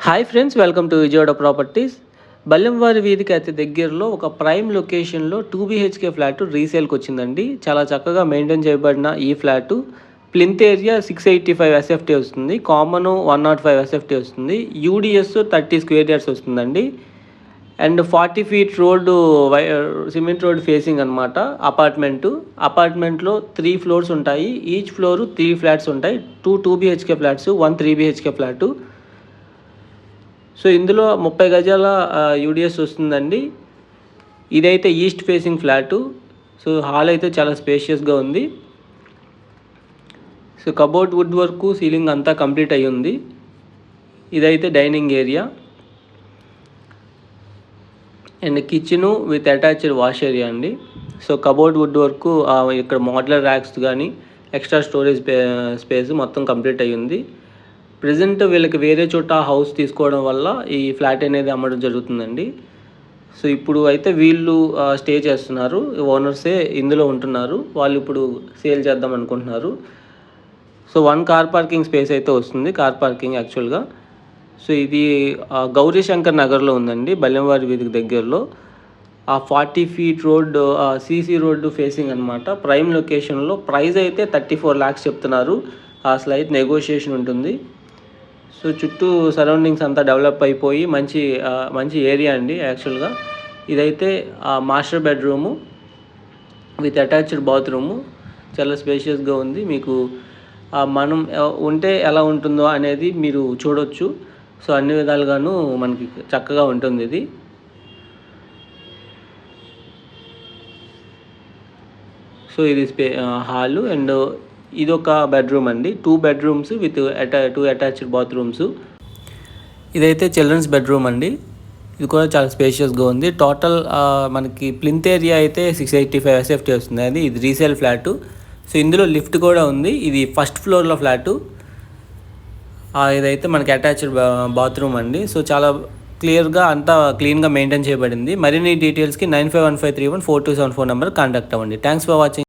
Hi friends, welcome to Vijayawada properties. Ballemvari వీధికి అతి దగ్గరలో ఒక ప్రైమ్ లొకేషన్లో 2 BHK ఫ్లాట్ రీసేల్కి వచ్చిందండి. చాలా చక్కగా మెయింటైన్ చేయబడిన ఈ ఫ్లాటు ప్లింత్ ఏరియా 685 SFT వస్తుంది, కామన్ 105 SFT వస్తుంది, యూడిఎస్ 30 స్క్వేర్ యార్డ్స్ వస్తుందండి. And 40 feet road, cement road facing అనమాట. అపార్ట్మెంట్లో 3 ఫ్లోర్స్ ఉంటాయి. ఈచ్ ఫ్లోరు 3 ఫ్లాట్స్ ఉంటాయి. 2 BHK flats, 1 3 BHK flat. So ఇందులో 30 గజాల యూడిఎస్ వస్తుందండి. ఇదైతే east facing flat. So hall అయితే చాలా స్పేషియస్గా ఉంది. So cupboard wood work, ceiling అంతా కంప్లీట్ అయ్యి ఉంది. ఇదైతే dining area and kitchen with attached wash area అండి. సో కబోర్డ్ వుడ్ వర్క్, ఇక్కడ మోడ్యులర్ ర్యాక్స్ కానీ ఎక్స్ట్రా స్టోరేజ్ స్పేస్ మొత్తం కంప్లీట్ అయ్యి ఉంది. ప్రజెంట్ వీళ్ళకి వేరే చోట హౌస్ తీసుకోవడం వల్ల ఈ ఫ్లాట్ అనేది అమ్మడం జరుగుతుందండి. సో ఇప్పుడు అయితే వీళ్ళు స్టే చేస్తున్నారు, ఓనర్సే ఇందులో ఉంటున్నారు. వాళ్ళు ఇప్పుడు సేల్ చేద్దాం అనుకుంటున్నారు. సో 1 కార్ పార్కింగ్ స్పేస్ అయితే వస్తుంది, కార్ పార్కింగ్ యాక్చువల్గా. సో ఇది గౌరీశంకర్ నగర్లో ఉందండి, బల్లెంవారి వీధికి దగ్గరలో. 40 feet road, CC road facing అనమాట. ప్రైమ్ లొకేషన్లో. ప్రైస్ అయితే 34 lakhs చెప్తున్నారు. స్లైట్ నెగోషియేషన్ ఉంటుంది. సో చుట్టూ సరౌండింగ్స్ అంతా డెవలప్ అయిపోయి మంచి ఏరియా అండి యాక్చువల్గా. ఇదైతే master bedroom with attached bathroom. చాలా స్పేషియస్గా ఉంది. మీకు మనం ఉంటే ఎలా ఉంటుందో అనేది మీరు చూడొచ్చు. సో అన్ని విధాలుగాను మనకి చక్కగా ఉంటుంది ఇది. సో ఇది హాలు అండ్ ఇదొక బెడ్రూమ్ అండి. 2 bedrooms విత్ 2 అటాచ్డ్ బాత్రూమ్స్. ఇదైతే చిల్డ్రన్స్ బెడ్రూమ్ అండి. ఇది కూడా చాలా స్పేషియస్గా ఉంది. టోటల్ మనకి ప్లింత్ ఏరియా అయితే 685 SFT వస్తుంది. ఇది రీసేల్ ఫ్లాటు. సో ఇందులో లిఫ్ట్ కూడా ఉంది. ఇది ఫస్ట్ ఫ్లోర్లో ఫ్లాటు. ఇదైతే మనకి అటాచ్డ్ బాత్రూమ్ అండి. సో చాలా క్లియర్గా అంతా క్లీన్గా మెయింటైన్ చేయబడింది. మరిన్ని డీటెయిల్స్కి 9515314274 నెంబర్ కాంటాక్ట్ అవ్వండి. Thanks for watching.